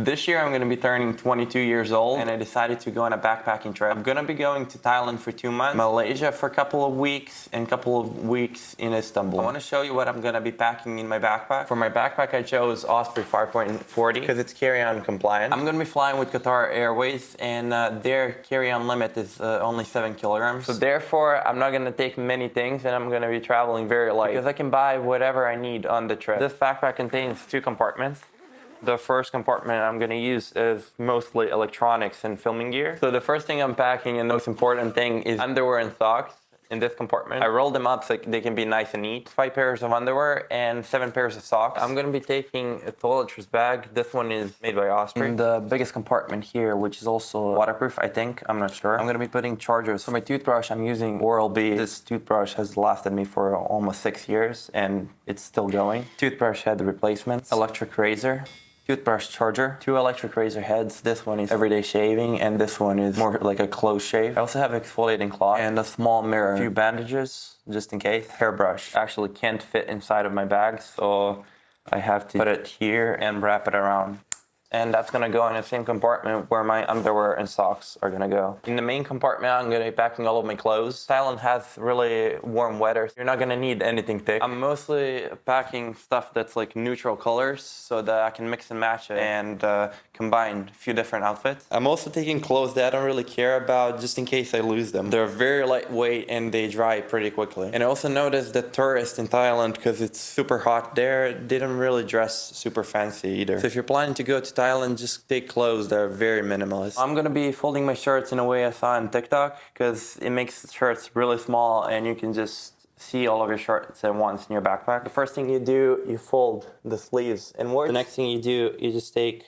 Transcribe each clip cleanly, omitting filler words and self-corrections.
This year I'm going to be turning 22 years old and I decided to go on a backpacking trip. I'm going to be going to Thailand for 2 months, Malaysia for a couple of weeks, and a couple of weeks in Istanbul. I want to show you what I'm going to be packing in my backpack. For my backpack I chose Osprey 5.40 because it's carry-on compliant. I'm going to be flying with Qatar Airways and their carry-on limit is only 7 kilograms. So therefore I'm not going to take many things and I'm going to be traveling very light because I can buy whatever I need on the trip. This backpack contains 2 compartments. The first compartment I'm going to use is mostly electronics and filming gear. So the first thing I'm packing and the most important thing is underwear and socks in this compartment. I roll them up so they can be nice and neat. 5 pairs of underwear and 7 pairs of socks. I'm going to be taking a toiletries bag. This one is made by Osprey. In the biggest compartment here, which is also waterproof, I think. I'm not sure. I'm going to be putting chargers. For my toothbrush, I'm using Oral-B. This toothbrush has lasted me for almost 6 years and it's still going. Toothbrush head replacements. Electric razor. Toothbrush charger, 2 electric razor heads. This one is everyday shaving and this one is more like a close shave. I also have exfoliating cloth and a small mirror, a few bandages just in case. Hairbrush actually can't fit inside of my bag, so I have to put it here and wrap it around. And that's gonna go in the same compartment where my underwear and socks are gonna go. In the main compartment, I'm gonna be packing all of my clothes. Thailand has really warm weather. So you're not gonna need anything thick. I'm mostly packing stuff that's like neutral colors so that I can mix and match it and combine a few different outfits. I'm also taking clothes that I don't really care about just in case I lose them. They're very lightweight and they dry pretty quickly. And I also noticed that tourists in Thailand, because it's super hot there, they don't really dress super fancy either. So if you're planning to go to Thailand, just take clothes that are very minimalist. I'm gonna be folding my shirts in a way I saw on TikTok because it makes the shirts really small and you can just see all of your shirts at once in your backpack. The first thing you do, you fold the sleeves inward. The next thing you do, you just take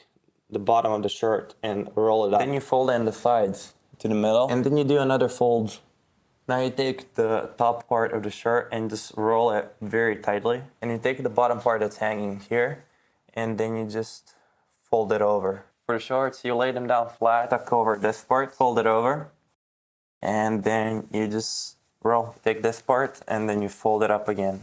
the bottom of the shirt and roll it up. Then you fold in the sides to the middle and then you do another fold. Now you take the top part of the shirt and just roll it very tightly. And you take the bottom part that's hanging here and then you just fold it over. For the shorts, you lay them down flat, tuck over this part, fold it over, and then you just roll. Take this part, and then you fold it up again.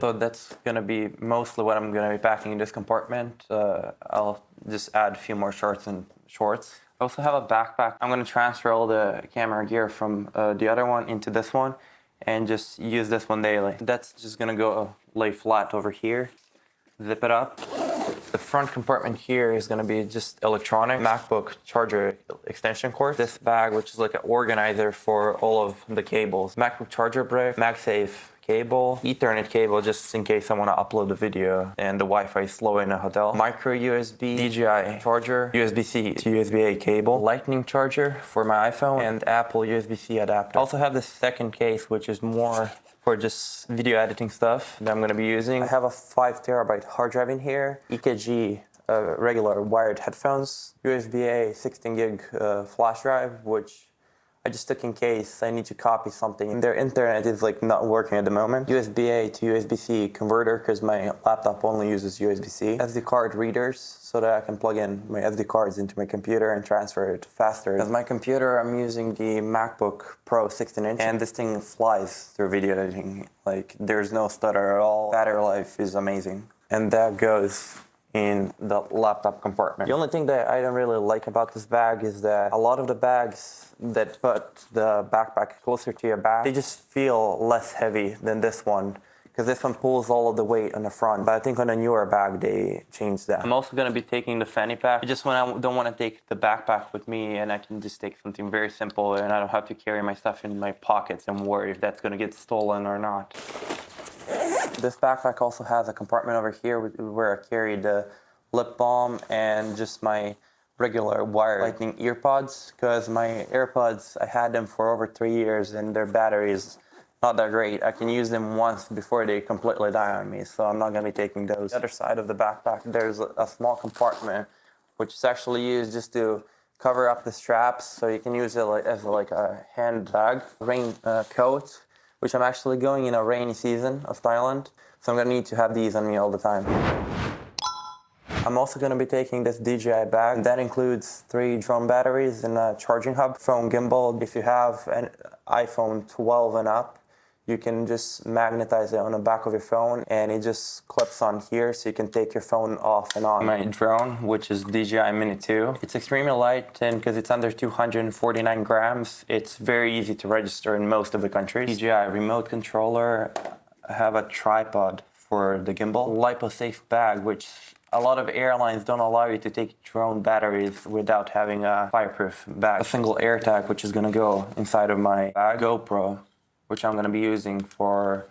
So that's gonna be mostly what I'm gonna be packing in this compartment. I'll just add a few more shorts and shorts. I also have a backpack. I'm gonna transfer all the camera gear from the other one into this one and just use this one daily. That's just gonna go lay flat over here. Zip it up. The front compartment here is gonna be just electronic MacBook charger extension cord. This bag, which is like an organizer for all of the cables. MacBook charger brick, MagSafe cable, Ethernet cable just in case I want to upload a video and the Wi-Fi is slow in a hotel. Micro USB, DJI charger, USB-C to USB-A cable, lightning charger for my iPhone, and Apple USB-C adapter. I also have this second case which is more for just video editing stuff that I'm going to be using. I have a 5 terabyte hard drive in here, EKG regular wired headphones, USB-A 16 gig flash drive, which I just took in case I need to copy something. Their internet is like not working at the moment. USB-A to USB-C converter because my laptop only uses USB-C. SD card readers so that I can plug in my SD cards into my computer and transfer it faster. As my computer, I'm using the MacBook Pro 16-inch and this thing flies through video editing. Like there's no stutter at all. Battery life is amazing. And that goes in the laptop compartment. The only thing that I don't really like about this bag is that a lot of the bags that put the backpack closer to your back, they just feel less heavy than this one because this one pulls all of the weight on the front. But I think on a newer bag, they changed that. I'm also gonna be taking the fanny pack. Just when I don't wanna take the backpack with me and I can just take something very simple and I don't have to carry my stuff in my pockets and worry if that's gonna get stolen or not. This backpack also has a compartment over here where I carry the lip balm and just my regular wired lightning earpods because my AirPods, I had them for over 3 years and their battery is not that great. I can use them once before they completely die on me, so I'm not going to be taking those. The other side of the backpack, there's a small compartment which is actually used just to cover up the straps so you can use it as a hand bag. Rain coat, which I'm actually going in a rainy season of Thailand, so I'm going to need to have these on me all the time. I'm also going to be taking this DJI bag. That includes 3 drone batteries and a charging hub. Phone gimbal. If you have an iPhone 12 and up, you can just magnetize it on the back of your phone and it just clips on here so you can take your phone off and on. My drone, which is DJI Mini 2. It's extremely light, and because it's under 249 grams, it's very easy to register in most of the countries. DJI remote controller. I have a tripod for the gimbal. LipoSafe bag, which a lot of airlines don't allow you to take drone batteries without having a fireproof bag. A single air tag, which is gonna go inside of my bag. GoPro, which I'm gonna be using for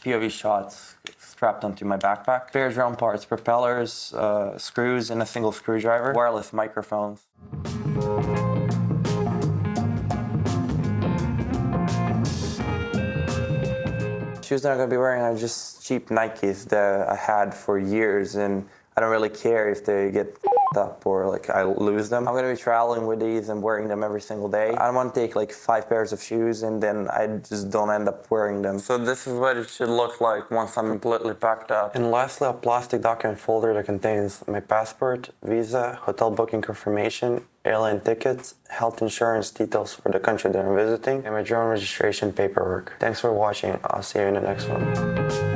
POV shots strapped onto my backpack. Spare drone parts, propellers, screws, and a single screwdriver. Wireless microphones. Shoes that I'm gonna be wearing are just cheap Nikes that I had for years, and I don't really care if they get up or like I lose them. I'm gonna be traveling with these and wearing them every single day. I don't want to take like 5 pairs of shoes and then I just don't end up wearing them. So this is what it should look like once I'm completely packed up. And lastly, a plastic document folder that contains my passport, visa, hotel booking confirmation, airline tickets, health insurance details for the country that I'm visiting, and my drone registration paperwork. Thanks for watching. I'll see you in the next one.